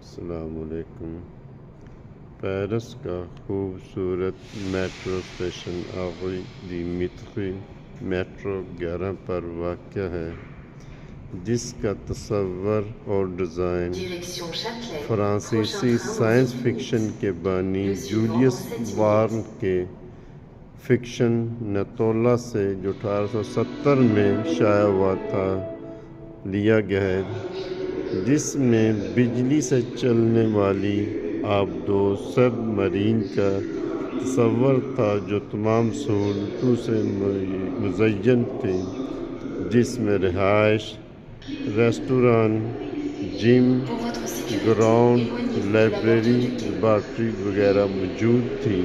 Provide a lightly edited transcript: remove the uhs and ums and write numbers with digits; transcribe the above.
السلام علیکم۔ پیرس کا خوبصورت میٹرو اسٹیشن آغوی دی میتری میٹرو 11 پر واقع ہے، جس کا تصور اور ڈیزائن فرانسیسی سائنس فکشن کے بانی جولیس وارن کے فکشن نتولا سے جو 1870 میں شائع ہوا تھا لیا گیا ہے، جس میں بجلی سے چلنے والی آبدوز سب مرین کا تصور تھا جو تمام سہولتوں سے مزین تھی، جس میں رہائش، ریسٹوران، جم، گراؤنڈ، لائبریری، لیبارٹری وغیرہ موجود تھی۔